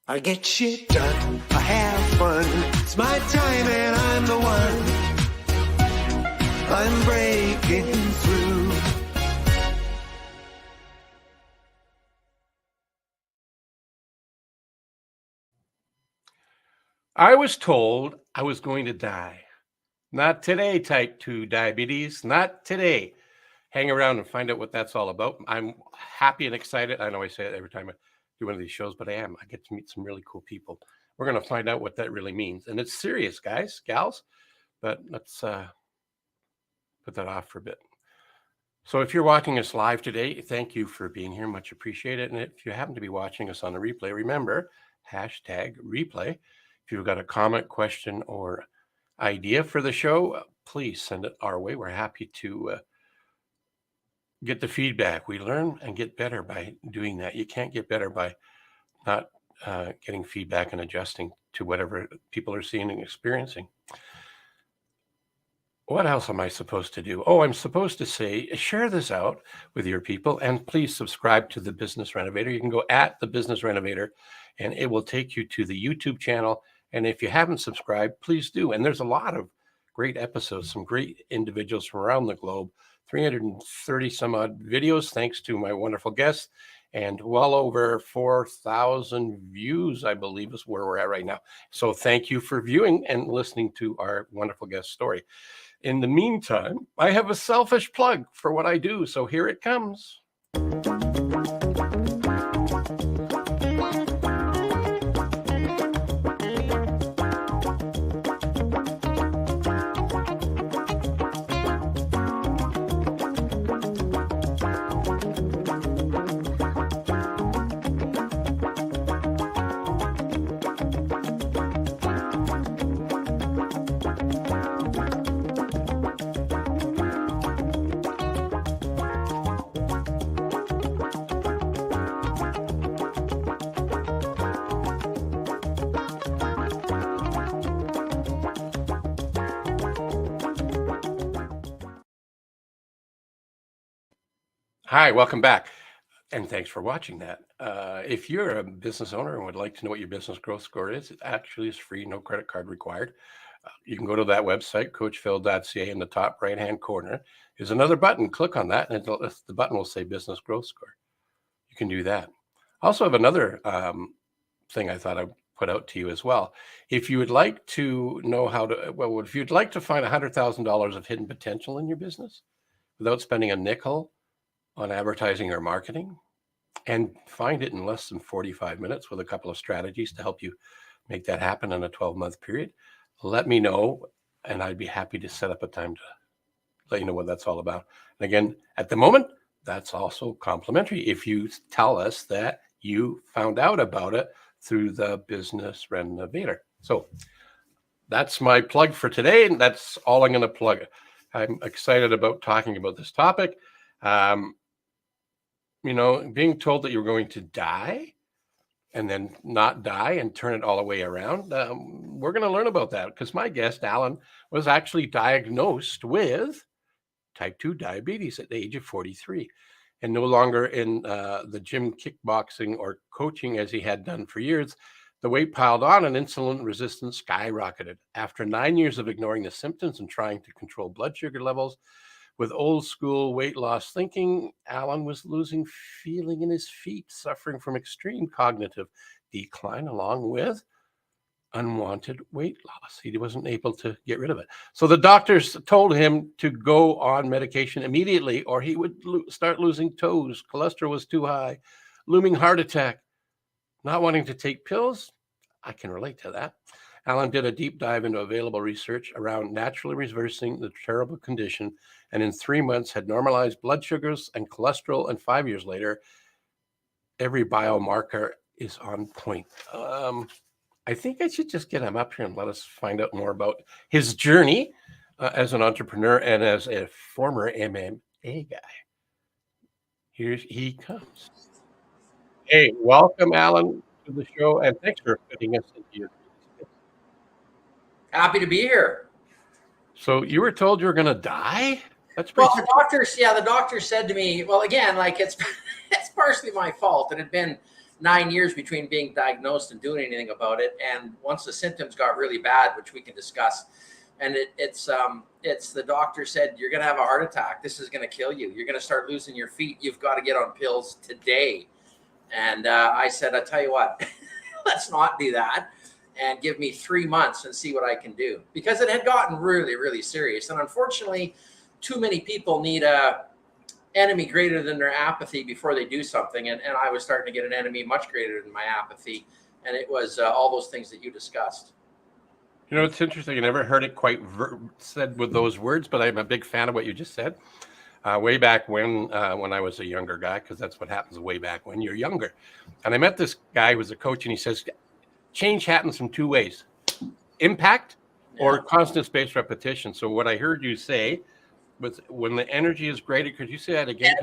I get shit done, I have fun, it's my time and I'm the one. I'm breaking through. I was told I was going to die. Not today, type 2 diabetes. Not today. Hang around and find out what that's all about. I'm happy and excited. I know I say it every time I do one of these shows, but I am. I get to meet some really cool people. We're going to find out what that really means. And it's serious, guys, gals, but let's put that off for a bit. So if you're watching us live today, thank you for being here. Much appreciated. And if you happen to be watching us on the replay, remember, #replay. If you've got a comment, question, or idea for the show, please send it our way. We're happy to get the feedback. We learn and get better by doing that. You can't get better by not getting feedback and adjusting to whatever people are seeing and experiencing. What else am I supposed to do? Oh, I'm supposed to say, share this out with your people and please subscribe to The Business Renovator. You can go at The Business Renovator and it will take you to the YouTube channel. And if you haven't subscribed, please do. And there's a lot of great episodes, some great individuals from around the globe, 330 some odd videos, thanks to my wonderful guests, and well over 4,000 views, I believe, is where we're at right now. So thank you for viewing and listening to our wonderful guest story. In the meantime, I have a selfish plug for what I do, so here it comes. Hi, welcome back. And thanks for watching that. If you're a business owner and would like to know what your business growth score is, it actually is free, no credit card required. You can go to that website, coachphil.ca. In the top right-hand corner is another button. Click on that, and the button will say business growth score. You can do that. I also have another thing I thought I'd put out to you as well. If you would like to know how to, well, if you'd like to find $100,000 of hidden potential in your business without spending a nickel on advertising or marketing, and find it in less than 45 minutes with a couple of strategies to help you make that happen in a 12-month period, let me know, and I'd be happy to set up a time to let you know what that's all about. And again, at the moment, that's also complimentary if you tell us that you found out about it through the Business Renovator. So that's my plug for today, and that's all I'm going to plug. I'm excited about talking about this topic. You know, being told that you're going to die and then not die and turn it all the way around. We're going to learn about that because my guest, Alan, was actually diagnosed with type 2 diabetes at the age of 43 and no longer in the gym kickboxing or coaching as he had done for years. The weight piled on and insulin resistance skyrocketed. After 9 years of ignoring the symptoms and trying to control blood sugar levels, with old school weight loss thinking, Alan was losing feeling in his feet, suffering from extreme cognitive decline along with unwanted weight loss. He wasn't able to get rid of it. So the doctors told him to go on medication immediately or he would start losing toes. Cholesterol was too high, looming heart attack, not wanting to take pills. I can relate to that. Alan did a deep dive into available research around naturally reversing the terrible condition, and in 3 months had normalized blood sugars and cholesterol, and 5 years later, every biomarker is on point. I think I should just get him up here and let us find out more about his journey as an entrepreneur and as a former MMA guy. Here he comes. Hey, welcome, Alan, to the show, and thanks for fitting us into your. Happy to be here. So you were told you were going to die? That's pretty. Well, the doctor said to me, well, again, like it's partially my fault. It had been 9 years between being diagnosed and doing anything about it. And once the symptoms got really bad, which we can discuss, and it's the doctor said, you're going to have a heart attack. This is going to kill you. You're going to start losing your feet. You've got to get on pills today. And I said, I'll tell you what, let's not do that, and give me 3 months and see what I can do, because it had gotten really, really serious. And unfortunately, too many people need a enemy greater than their apathy before they do something. And I was starting to get an enemy much greater than my apathy. And it was all those things that you discussed. You know, it's interesting. I never heard it quite said with those words, but I'm a big fan of what you just said. Way back when I was a younger guy, because that's what happens way back when you're younger. And I met this guy who was a coach, and he says, change happens in two ways: impact or constant spaced repetition. So what I heard you say was, when the energy is greater, could you say that again?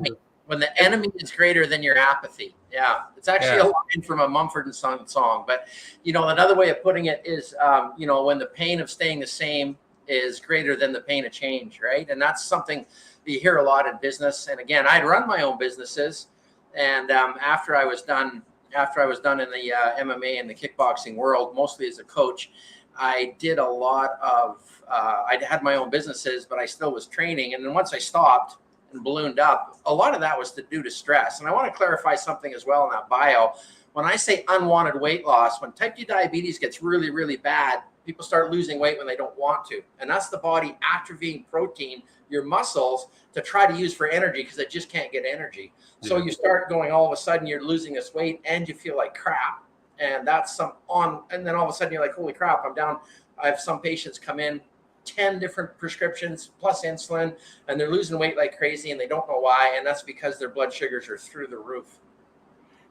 When the enemy is greater than your apathy. Yeah. It's actually a line from a Mumford & Sons song. But, you know, another way of putting it is, you know, when the pain of staying the same is greater than the pain of change, right? And that's something you hear a lot in business. And again, I'd run my own businesses. And after I was done in the MMA and the kickboxing world, mostly as a coach, I did a lot of, I had my own businesses, but I still was training. And then once I stopped and ballooned up, a lot of that was due to stress. And I want to clarify something as well in that bio. When I say unwanted weight loss, when type 2 diabetes gets really, really bad, people start losing weight when they don't want to. And that's the body atrophying protein, your muscles, to try to use for energy, because it just can't get energy. So you start going, all of a sudden you're losing this weight and you feel like crap. And that's and then all of a sudden you're like, holy crap, I'm down. I have some patients come in, 10 different prescriptions plus insulin, and they're losing weight like crazy, and they don't know why. And that's because their blood sugars are through the roof.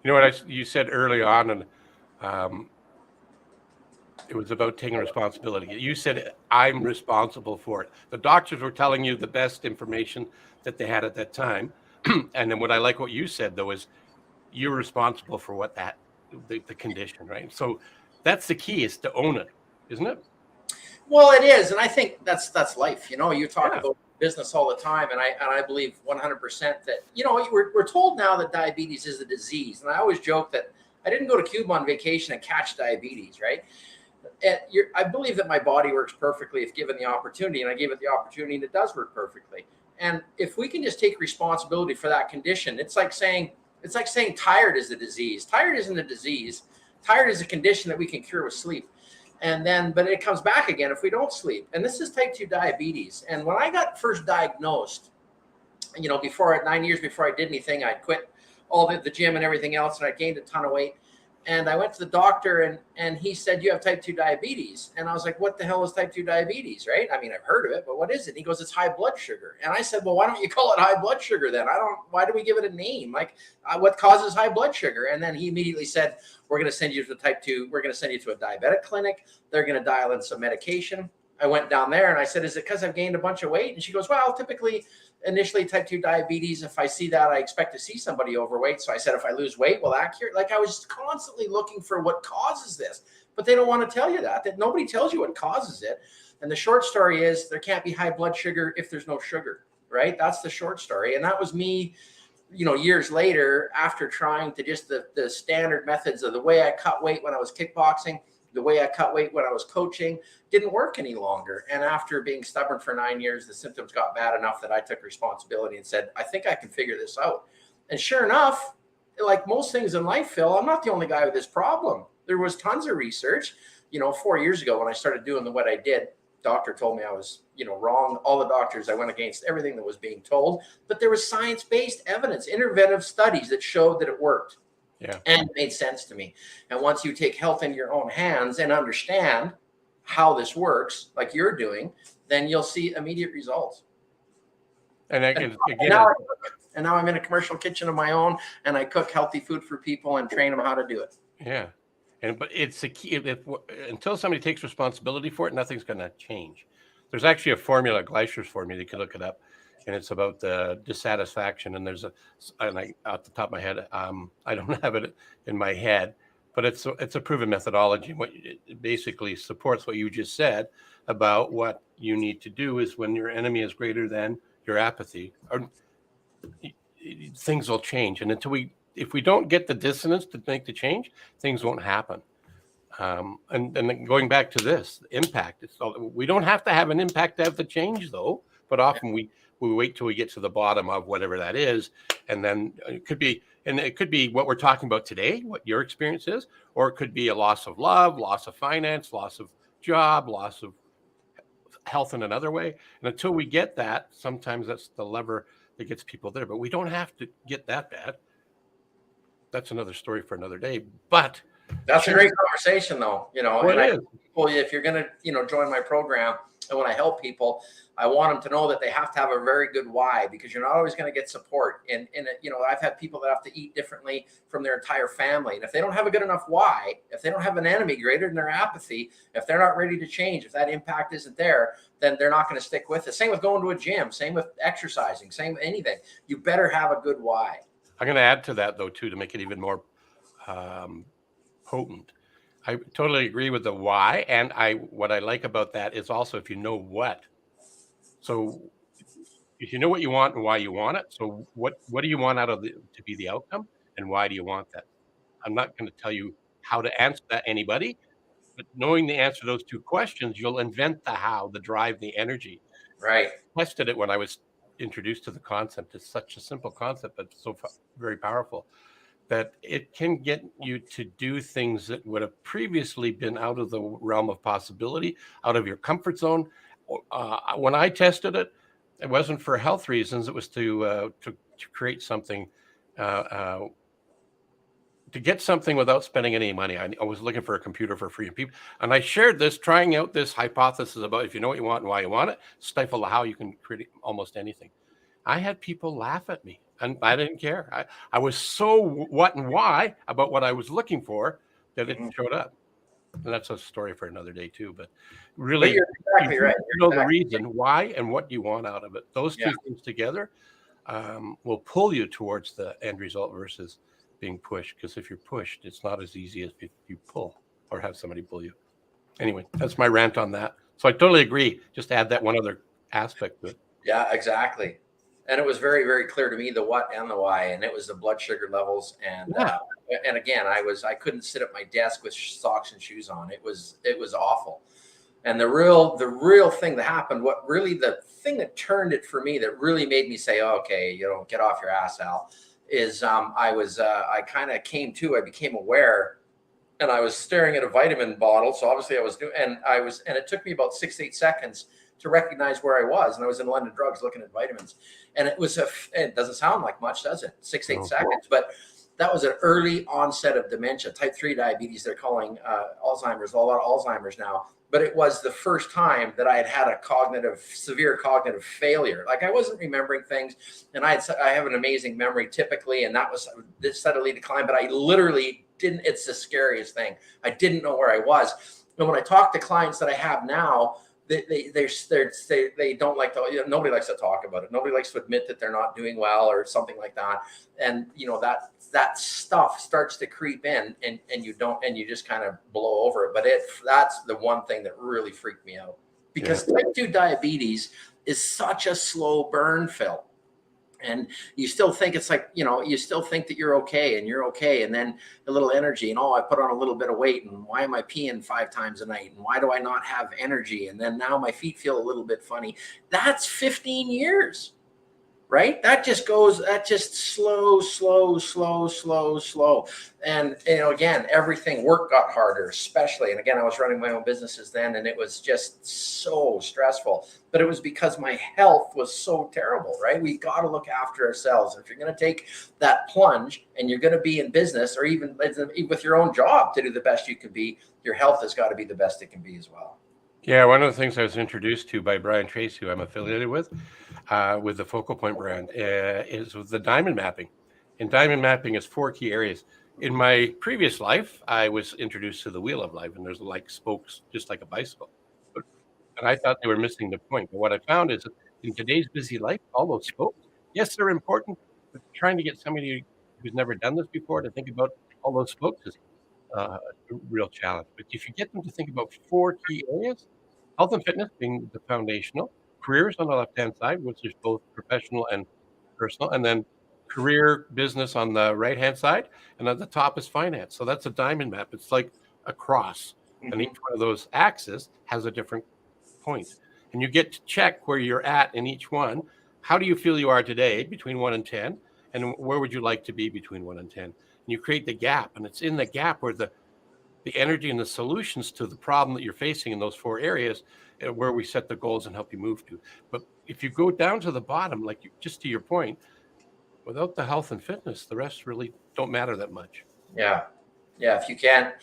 You know what you said early on, and it was about taking responsibility. You said, I'm responsible for it. The doctors were telling you the best information that they had at that time. And then what I like what you said, though, is you're responsible for what the condition, right? So that's the key, is to own it, isn't it? Well, it is. And I think that's life. You know, you talk about business all the time. And I believe 100% that, you know, we're told now that diabetes is a disease. And I always joke that I didn't go to Cuba on vacation and catch diabetes, right? I believe that my body works perfectly if given the opportunity, and I gave it the opportunity, and it does work perfectly. And if we can just take responsibility for that condition, it's like saying tired is a disease. Tired isn't a disease. Tired is a condition that we can cure with sleep. But it comes back again if we don't sleep. And this is type 2 diabetes. And when I got first diagnosed, you know, 9 years before I did anything, I'd quit all the gym and everything else, and I gained a ton of weight. And I went to the doctor, and he said, you have type 2 diabetes. And I was like, what the hell is type 2 diabetes, right? I mean, I've heard of it, but what is it? And he goes, it's high blood sugar. And I said, well, why don't you call it high blood sugar then? Why do we give it a name? Like, what causes high blood sugar? And then he immediately said, we're going to send you to type 2. We're going to send you to a diabetic clinic. They're going to dial in some medication. I went down there and I said, is it because I've gained a bunch of weight? And she goes, well, typically, initially type 2 diabetes, if I see that, I expect to see somebody overweight. So I said, if I lose weight, will that cure? Like, I was constantly looking for what causes this, but they don't want to tell you that nobody tells you what causes it. And the short story is, there can't be high blood sugar if there's no sugar, right? That's the short story. And that was me, you know, years later, after trying to just the standard methods of the way I cut weight when I was kickboxing, the way I cut weight when I was coaching, didn't work any longer. And after being stubborn for 9 years, the symptoms got bad enough that I took responsibility and said, I think I can figure this out. And sure enough, like most things in life, Phil, I'm not the only guy with this problem. There was tons of research. You know, 4 years ago when I started doing what I did, doctor told me I was, you know, wrong. All the doctors, I went against everything that was being told, but there was science-based evidence, interventive studies that showed that it worked. Yeah. And it made sense to me. And once you take health in your own hands and understand how this works, like you're doing, then you'll see immediate results. And now I'm in a commercial kitchen of my own, and I cook healthy food for people and train them how to do it. Yeah. But it's a key. Until somebody takes responsibility for it, nothing's going to change. There's actually a formula, Gleischer's formula. You can look it up. And it's about the dissatisfaction. And off the top of my head, I don't have it in my head, but it's a proven methodology. What it basically supports what you just said about what you need to do is, when your enemy is greater than your apathy, things will change. And until we if we don't get the dissonance to make the change, things won't happen. And then going back to this impact, we don't have to have an impact to have the change, though. But often we wait till we get to the bottom of whatever that is, and then it could be what we're talking about today, what your experience is, or it could be a loss of love, loss of finance, loss of job, loss of health in another way. And until we get that, sometimes that's the lever that gets people there. But we don't have to get that bad. That's another story for another day. But that's a great conversation, though. Well, If you're going to, join my program, and when I help people, I want them to know that they have to have a very good why, because you're not always going to get support. And I've had people that have to eat differently from their entire family. And if they don't have a good enough why, if they don't have an enemy greater than their apathy, if they're not ready to change, if that impact isn't there, then they're not going to stick with it. Same with going to a gym, same with exercising, same with anything. You better have a good why. I'm going to add to that, though, too, to make it even more potent. I totally agree with the why, and what I like about that is also if you know what. So if you know what you want and why you want it, so what do you want to be the outcome, and why do you want that? I'm not going to tell you how to answer that anybody, but knowing the answer to those two questions, you'll invent the how, the drive, the energy. Right. I tested it when I was introduced to the concept. It's such a simple concept, but so very powerful, that it can get you to do things that would have previously been out of the realm of possibility, out of your comfort zone. When I tested it, it wasn't for health reasons. It was to create something, to get something without spending any money. I was looking for a computer for free. And I shared this, trying out this hypothesis about if you know what you want and why you want it, stifle the how, you can create almost anything. I had people laugh at me, and I didn't care. I was so what and why about what I was looking for that it showed up. And that's a story for another day too. But really, you're exactly right. You know the reason why and what you want out of it. Those two things together will pull you towards the end result versus being pushed. Because if you're pushed, it's not as easy as if you pull or have somebody pull you. Anyway, that's my rant on that. So I totally agree. Just add that one other aspect to it. Yeah, exactly. And it was very, very clear to me the what and the why, and it was the blood sugar levels. And and again, I couldn't sit at my desk with socks and shoes on. It was awful. And the real thing that happened, the thing that turned it for me, that really made me say, oh, okay, get off your ass, Al, is I kind of I became aware, and I was staring at a vitamin bottle. So obviously I was doing, and it took me about 6 to 8 seconds to recognize where I was. And I was in London Drugs looking at vitamins. And it doesn't sound like much, does it? 6 to 8 seconds. But that was an early onset of dementia, type 3 diabetes. They're calling Alzheimer's, a lot of Alzheimer's now. But it was the first time that I had a severe cognitive failure. Like I wasn't remembering things, and I have an amazing memory typically, and that was steadily declined. But I literally didn't. It's the scariest thing. I didn't know where I was. And when I talk to clients that I have now, they don't like to. Nobody likes to talk about it. Nobody likes to admit that they're not doing well or something like that. And that stuff starts to creep in, and you just kind of blow over it. But that's the one thing that really freaked me out, because type 2 diabetes is such a slow burn, Phil. And you still think it's like, you still think that you're okay, and then a little energy, and I put on a little bit of weight, and why am I peeing 5 times a night, and why do I not have energy, and then now my feet feel a little bit funny. That's 15 years, right? That just slow. And, again, work got harder, especially. And again, I was running my own businesses then, and it was just so stressful. But it was because my health was so terrible, right? We got to look after ourselves. If you're going to take that plunge and you're going to be in business, or even with your own job, to do the best you can be, your health has got to be the best it can be as well. Yeah, one of the things I was introduced to by Brian Tracy, who I'm affiliated with the Focal Point brand, is with the diamond mapping. And diamond mapping is 4 key areas. In my previous life, I was introduced to the wheel of life, and there's like spokes, just like a bicycle. And I thought they were missing the point. But what I found is that in today's busy life, all those spokes, yes, they're important, but trying to get somebody who's never done this before to think about all those spokes is a real challenge. But if you get them to think about 4 key areas, health and fitness being the foundational, careers on the left-hand side, which is both professional and personal, and then career business on the right hand side, and at the top is finance. So that's a diamond map. It's like a cross, and each one of those axes has a different point. And you get to check where you're at in each one. How do you feel you are today between 1 and 10? And where would you like to be between 1 and 10? And you create the gap, and it's in the gap where the energy and the solutions to the problem that you're facing in those 4 areas where we set the goals and help you move to. But if you go down to the bottom, like just to your point, without the health and fitness, the rest really don't matter that much. Yeah. If you can't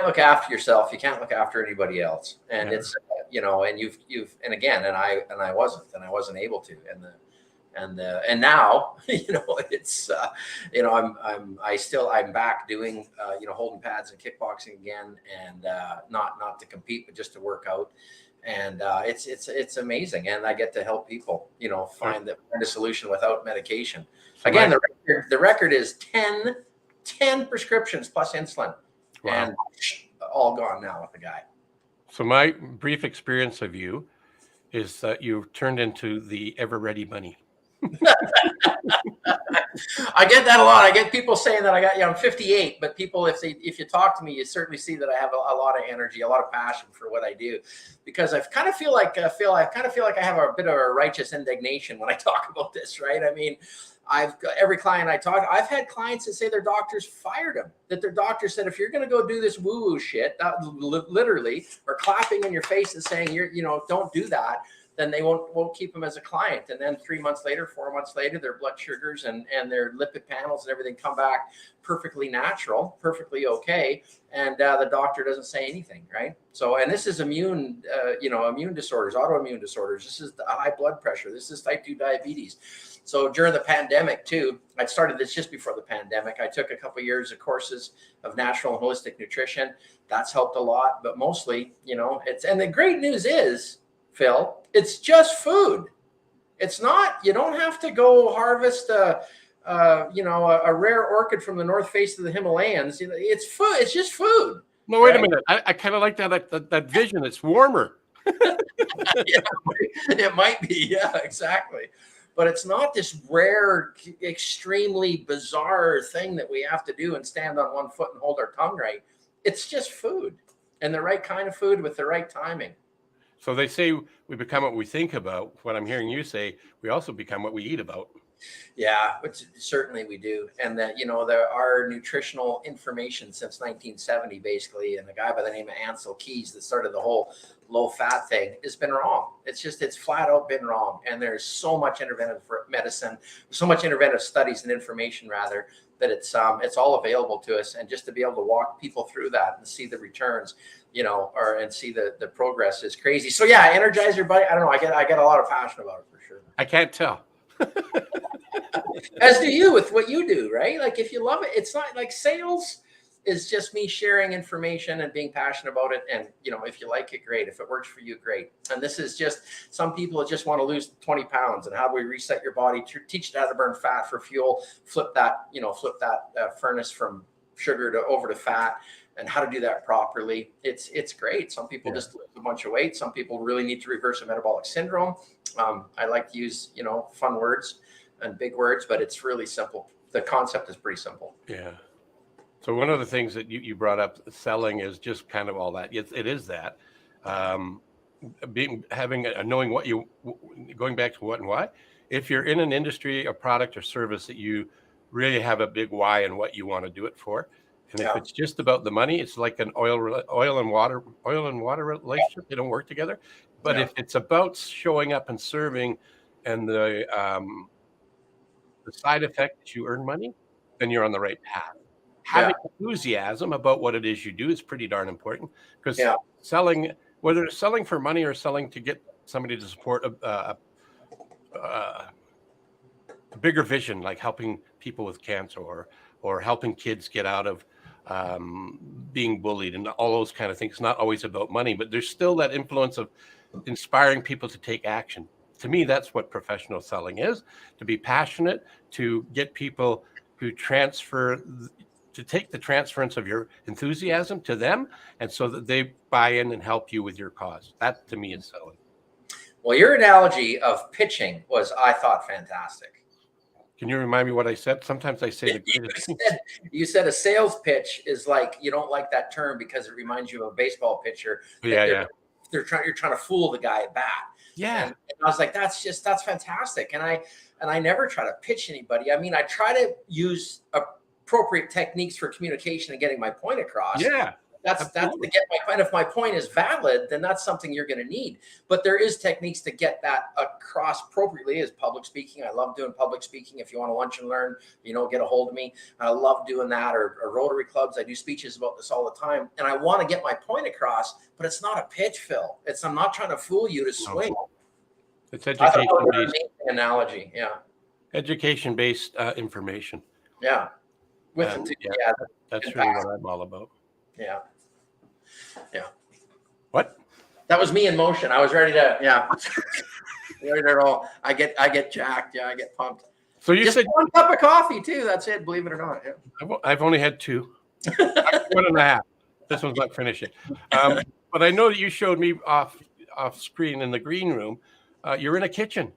look after yourself, you can't look after anybody else. And it's, and and again, I wasn't able to, and now, it's, I'm back doing, holding pads and kickboxing again, and not to compete, but just to work out. And it's amazing. And I get to help people, find a solution without medication. So again, the record is 10 prescriptions plus insulin. Wow. And all gone now with the guy. So my brief experience of you is that you've turned into the ever ready bunny. I get that a lot. I get people saying that I'm 58, but people, if you talk to me, you certainly see that I have a lot of energy, a lot of passion for what I do, because I kind of feel like I have a bit of a righteous indignation when I talk about this, right? I mean, I've got every client I talk, I've had clients that say their doctors fired them, that their doctor said, if you're going to go do this woo-woo shit, literally, or clapping in your face and saying, don't do that, then they won't keep them as a client. And then 3 months later, 4 months later, their blood sugars and their lipid panels and everything come back perfectly natural, perfectly okay. And the doctor doesn't say anything, right? So, and this is immune disorders, autoimmune disorders. This is the high blood pressure. This is type 2 diabetes. So during the pandemic too, I started this just before the pandemic. I took a couple of years of courses of natural and holistic nutrition. That's helped a lot, but mostly, and the great news is, Phil, it's just food. It's not, you don't have to go harvest a rare orchid from the north face of the Himalayas. It's food. It's just food. No, wait a minute. I kind of like that vision. It's warmer. Yeah, it might be. Yeah, exactly. But it's not this rare, extremely bizarre thing that we have to do and stand on one foot and hold our tongue right. It's just food, and the right kind of food with the right timing. So they say we become what we think about. What I'm hearing you say, we also become what we eat about. Yeah, which certainly we do. And that, our nutritional information since 1970, basically, and a guy by the name of Ansel Keys that started the whole low fat thing has been wrong. It's flat out been wrong. And there's so much interventive medicine, so much interventive studies and information rather, that it's all available to us. And just to be able to walk people through that and see the returns, and see the progress is crazy. So yeah, Energizer Bunny. I don't know. I get a lot of passion about it for sure. I can't tell. As do you with what you do, right? Like if you love it, it's not like sales is just me sharing information and being passionate about it. And, if you like it, great. If it works for you, great. And this is just some people that just want to lose 20 pounds, and how do we reset your body to teach it how to burn fat for fuel, flip that furnace from sugar over to fat, and how to do that properly. It's great. Some people just lose a bunch of weight. Some people really need to reverse a metabolic syndrome. I like to use, fun words and big words, but it's really simple. The concept is pretty simple. Yeah. So one of the things that you brought up, selling, is just kind of all that. It is that. Knowing what going back to what and why. If you're in an industry, a product or service that you really have a big why and what you want to do it for. And if it's just about the money, it's like an oil and water relationship. They don't work together. But if it's about showing up and serving, and the side effect that you earn money, then you're on the right path. Having enthusiasm about what it is you do is pretty darn important, because selling, whether it's selling for money or selling to get somebody to support a bigger vision, like helping people with cancer or helping kids get out of being bullied and all those kind of things. It's not always about money, but there's still that influence of inspiring people to take action. To me, that's what professional selling is: to be passionate, to get people to take the transference of your enthusiasm to them, and so that they buy in and help you with your cause. That to me is selling. Well, your analogy of pitching was, I thought, fantastic. Can you remind me what I said? Sometimes I say the greatest thing. You said a sales pitch is like, you don't like that term because it reminds you of a baseball pitcher. Yeah, yeah. You're trying to fool the guy at bat. Yeah. And I was like, that's fantastic. And I never try to pitch anybody. I mean, I try to use appropriate techniques for communication and getting my point across. Yeah. That's to get my point. If my point is valid, then that's something you're going to need. But there is techniques to get that across appropriately. Is public speaking. I love doing public speaking. If you want to lunch and learn, get a hold of me. I love doing that. Or Rotary clubs. I do speeches about this all the time, and I want to get my point across. But it's not a pitch, Phil. I'm not trying to fool you to swing. It's education-based analogy. Yeah. Education-based information. Yeah. That's really what I'm all about. Yeah. Yeah. What? That was me in motion. I was ready to, ready to roll. I get jacked. Yeah, I get pumped. So you said one cup of coffee too. That's it. Believe it or not. Yeah. I've only had 2. 1.5. This one's not finishing. But I know that you showed me off screen in the green room. You're in a kitchen.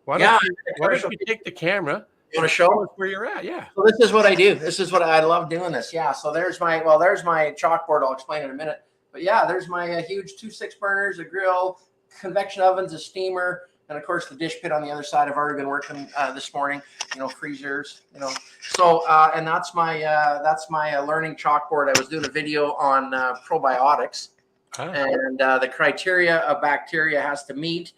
Why don't you take the camera? You want to show us where you're at? Yeah. So this is what I do. This is what I love doing this. Yeah. So there's my chalkboard. I'll explain in a minute. But yeah, there's my huge 2 6-burners, a grill, convection ovens, a steamer, and of course the dish pit on the other side. I've already been working this morning. Freezers. So and that's my learning chalkboard. I was doing a video on probiotics and the criteria a bacteria has to meet.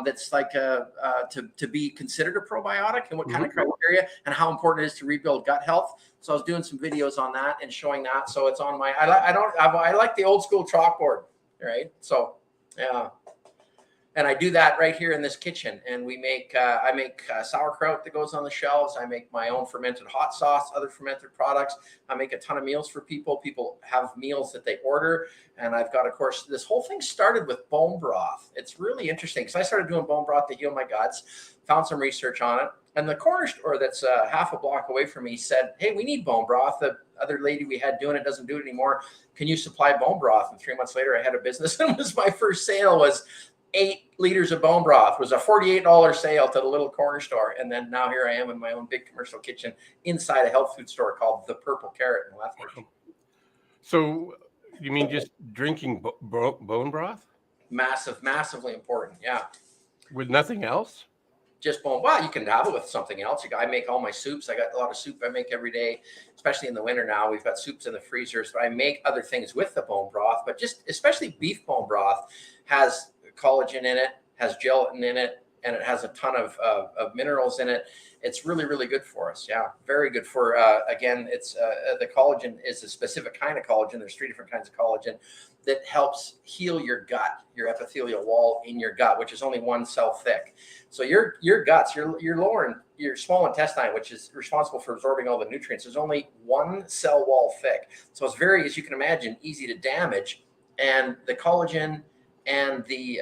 That's like to be considered a probiotic and what kind of criteria and how important it is to rebuild gut health. So I was doing some videos on that and showing that. So it's on my. I like the old school chalkboard, right? So yeah, and I do that right here in this kitchen. And we make I make sauerkraut that goes on the shelves. I make my own fermented hot sauce, other fermented products. I make a ton of meals for people. People have meals that they order. And I've got, of course, this whole thing started with bone broth. It's really interesting because I started doing bone broth to heal my guts, found some research on it. And the corner store that's half a block away from me said, hey, we need bone broth. The other lady we had doing it doesn't do it anymore. Can you supply bone broth? And 3 months later, I had a business. And my first sale was 8 liters of bone broth. It was a $48 sale to the little corner store. And then now here I am in my own big commercial kitchen inside a health food store called The Purple Carrot in Lethbridge. So you mean just drinking bone broth? Massively important. Yeah. With nothing else? Just bone. Well, you can dabble with something else. I make all my soups. I got a lot of soup I make every day, especially in the winter now. We've got soups in the freezer. So I make other things with the bone broth, but just especially beef bone broth has collagen in it, has gelatin in it, and it has a ton of minerals in it. It's really, really good for us. Yeah, very good for, again, it's the collagen is a specific kind of collagen. There's 3 different kinds of collagen that helps heal your gut, your epithelial wall in your gut, which is only 1 cell thick. So your guts, your lower, your small intestine, which is responsible for absorbing all the nutrients, is only 1 cell wall thick. So it's very, as you can imagine, easy to damage. And the collagen and the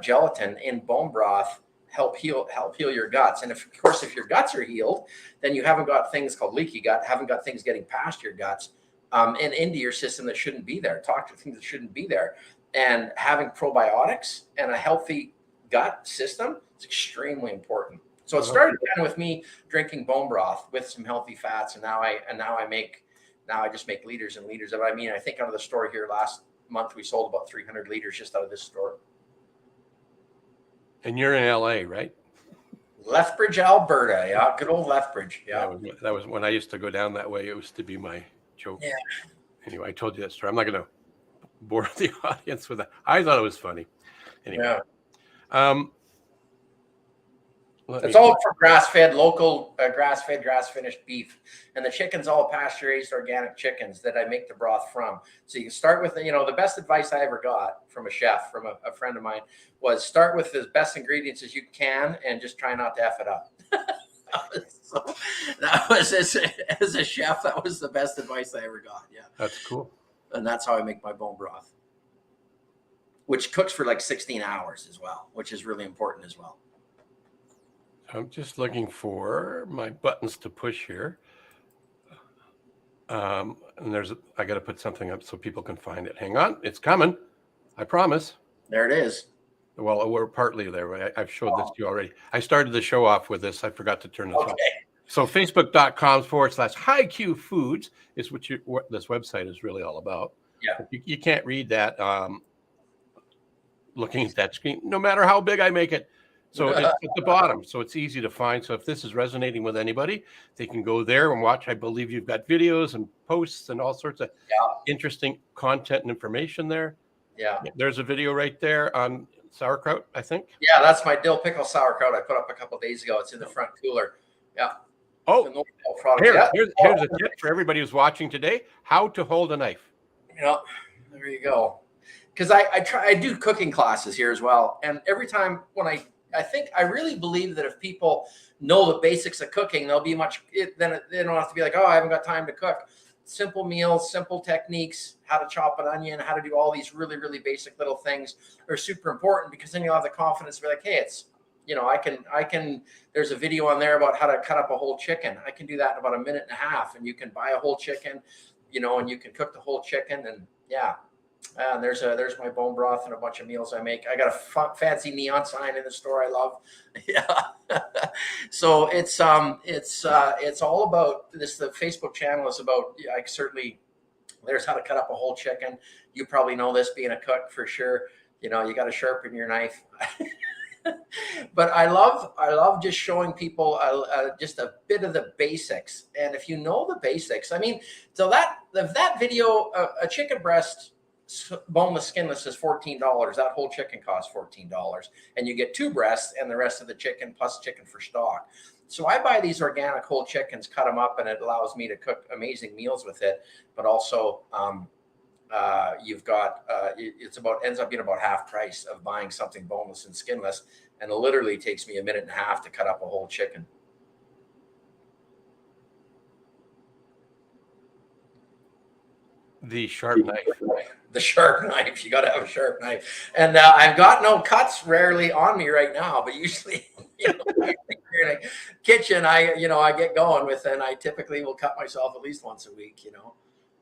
gelatin in bone broth help heal your guts. And of course, if your guts are healed, then you haven't got things called leaky gut, haven't got things getting past your guts and into your system that shouldn't be there, toxic things that shouldn't be there. And having probiotics and a healthy gut system is extremely important. So it started kind of with me drinking bone broth with some healthy fats, and now I just make liters and liters of it. I mean, I think out of the store here last month we sold about 300 liters just out of this store. And you're in LA, right? Lethbridge, Alberta. Yeah, good old Lethbridge. Yeah, that was when I used to go down that way. It used to be my joke. Yeah. Anyway, I told you that story. I'm not going to bore the audience with that. I thought it was funny. Anyway. Yeah. It's all for grass-fed, local, grass-fed, grass-finished beef. And the chicken's all pasture-raised organic chickens that I make the broth from. So you can start with, the best advice I ever got from a chef, from a friend of mine, was start with the best ingredients as you can and just try not to F it up. That was as a chef, that was the best advice I ever got. Yeah. That's cool. And that's how I make my bone broth, which cooks for like 16 hours as well, which is really important as well. I'm just looking for my buttons to push here. And I got to put something up so people can find it. Hang on. It's coming. I promise. There it is. Well, we're partly there. I've showed this to you already. I started the show off with this. I forgot to turn this on. So facebook.com/HiQ Foods is what this website is really all about. Yeah. You can't read that looking at that screen, no matter how big I make it. So it's at the bottom, so it's easy to find. So if this is resonating with anybody, they can go there and watch. I believe you've got videos and posts and all sorts of interesting content and information there. Yeah. There's a video right there on sauerkraut, I think. Yeah, that's my dill pickle sauerkraut I put up a couple days ago. It's in the front cooler. Yeah. Oh, here's a tip for everybody who's watching today: how to hold a knife. Yeah, there you go. Because I do cooking classes here as well, and every time when I really believe that if people know the basics of cooking, they'll be then they don't have to be like, oh, I haven't got time to cook. Simple meals, simple techniques, how to chop an onion, how to do all these really, really basic little things are super important, because then you'll have the confidence to be like, hey, it's, I can, there's a video on there about how to cut up a whole chicken. I can do that in about a minute and a half, and you can buy a whole chicken, and you can cook the whole chicken, and and there's my bone broth and a bunch of meals I make. I got a fancy neon sign in the store I love. Yeah. So it's all about this. The Facebook channel is about, there's how to cut up a whole chicken. You probably know this, being a cook, for sure. You got to sharpen your knife. But I love just showing people just a bit of the basics. And if you know the basics, so that video, a chicken breast, boneless, skinless, is $14. That whole chicken costs $14, and you get 2 breasts and the rest of the chicken plus chicken for stock. So I buy these organic whole chickens, cut them up, and it allows me to cook amazing meals with it. But also, you've got ends up being about half price of buying something boneless and skinless, and it literally takes me a minute and a half to cut up a whole chicken. The sharp knife. The sharp knife. You got to have a sharp knife. And I've got no cuts rarely on me right now, but usually, in a kitchen, I get going with, and I typically will cut myself at least once a week,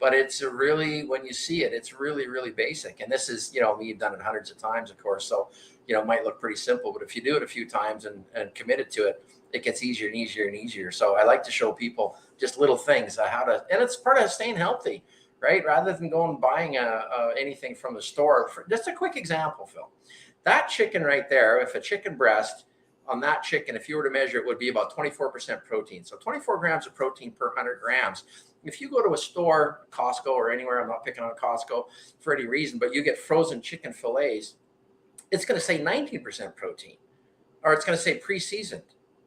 But it's really, when you see it, it's really, really basic. And this is, we've done it hundreds of times, of course. So, it might look pretty simple, but if you do it a few times and committed to it, it gets easier and easier and easier. So I like to show people just little things and it's part of staying healthy. Right? Rather than going and buying anything from the store. Just a quick example, Phil. That chicken right there, if a chicken breast on that chicken, if you were to measure it, would be about 24% protein. So 24 grams of protein per 100 grams. If you go to a store, Costco or anywhere, I'm not picking on Costco for any reason, but you get frozen chicken fillets, it's going to say 19% protein, or it's going to say pre-seasoned.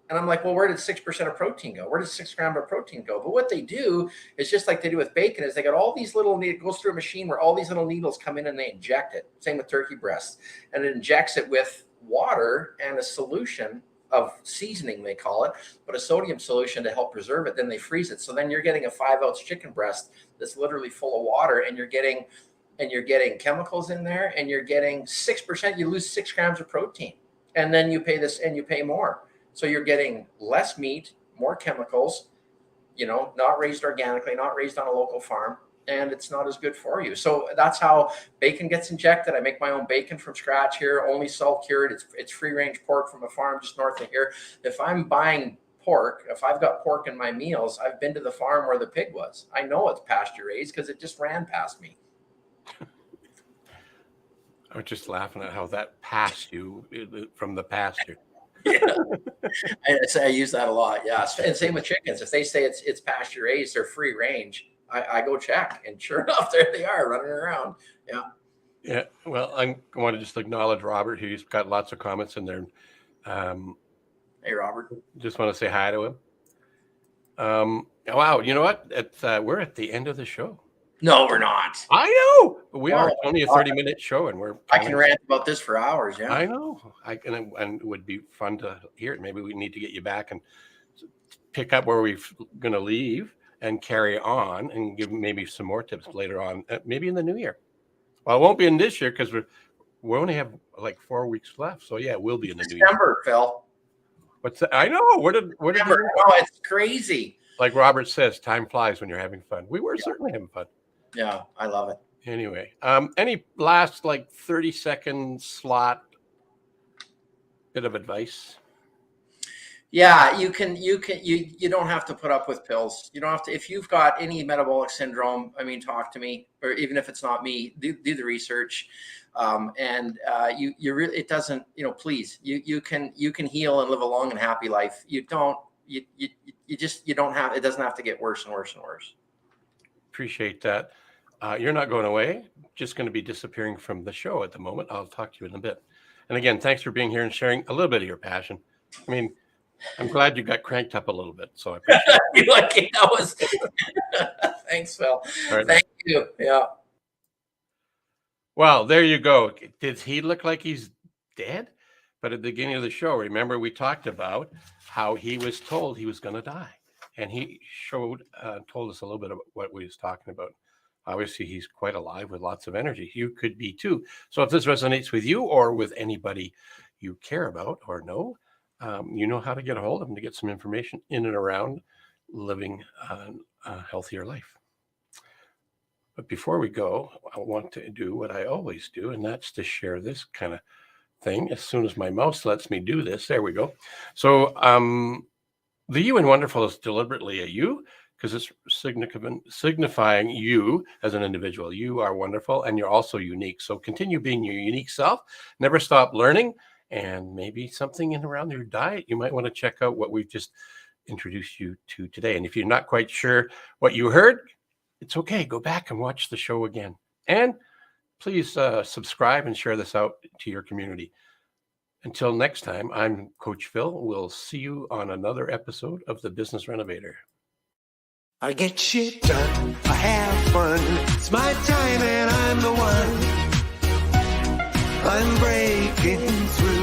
And I'm like, well, where did 6% of protein go? Where did 6 grams of protein go? But what they do is just like they do with bacon, is they got all these little, it goes through a machine where all these little needles come in and they inject it. Same with turkey breasts. And it injects it with water and a solution of seasoning, they call it, but a sodium solution to help preserve it. Then they freeze it. So then you're getting a 5-ounce chicken breast that's literally full of water, and you're getting chemicals in there, and you're getting 6%, you lose 6 grams of protein. And then you pay this, and you pay more. So you're getting less meat, more chemicals, not raised organically, not raised on a local farm, and it's not as good for you. So that's how bacon gets injected. I make my own bacon from scratch here, only salt cured. It's free range pork from a farm just north of here. If I'm buying pork, if I've got pork in my meals, I've been to the farm where the pig was. I know it's pasture raised because it just ran past me. I was just laughing at how that passed you from the pasture. Yeah, I use that a lot. Yeah, and same with chickens. If they say it's pasture raised or free range, I go check, and sure enough, there they are running around. Yeah. Yeah. Well, I want to just acknowledge Robert. He's got lots of comments in there. Hey, Robert. Just want to say hi to him. Wow. You know what? We're at the end of the show. No, we're not. I know. We are. It's only a 30-minute show, and I can rant about this for hours. Yeah, I know. And it would be fun to hear it. Maybe we need to get you back and pick up where we're going to leave and carry on, and give maybe some more tips later on, maybe in the new year. Well, it won't be in this year because we only have like 4 weeks left. So yeah, it will be in the new year. December, Phil. What's that? I know. Where did it's crazy. Like Robert says, time flies when you're having fun. We were certainly having fun. Yeah, I love it. Anyway, any last 30-second slot bit of advice? Yeah, you don't have to put up with pills. You don't have to, if you've got any metabolic syndrome, I mean, talk to me, or even if it's not me, do the research. You really, it doesn't, please, you can heal and live a long and happy life. You don't have, it doesn't have to get worse and worse and worse. Appreciate that. You're not going away, just going to be disappearing from the show at the moment. I'll talk to you in a bit. And again, thanks for being here and sharing a little bit of your passion. I mean, I'm glad you got cranked up a little bit, so I appreciate it. Lucky that was. Thanks, Phil. Right. Thank you. Yeah. Well, there you go. Did he look like he's dead? But at the beginning of the show, remember we talked about how he was told he was going to die, and he told us a little bit about what we was talking about. Obviously, he's quite alive with lots of energy. You could be too. So if this resonates with you or with anybody you care about or know, you know how to get a hold of them to get some information in and around living a healthier life. But before we go, I want to do what I always do, and that's to share this kind of thing. As soon as my mouse lets me do this, there we go. So the you in wonderful is deliberately a you, because it's signifying you as an individual. You are wonderful, and you're also unique. So continue being your unique self. Never stop learning. And maybe something in around your diet, you might want to check out what we've just introduced you to today. And if you're not quite sure what you heard, it's okay. Go back and watch the show again. And please subscribe and share this out to your community. Until next time, I'm Coach Phil. We'll see you on another episode of The Business Renovator. I get shit done, I have fun. It's my time and I'm the one. I'm breaking through.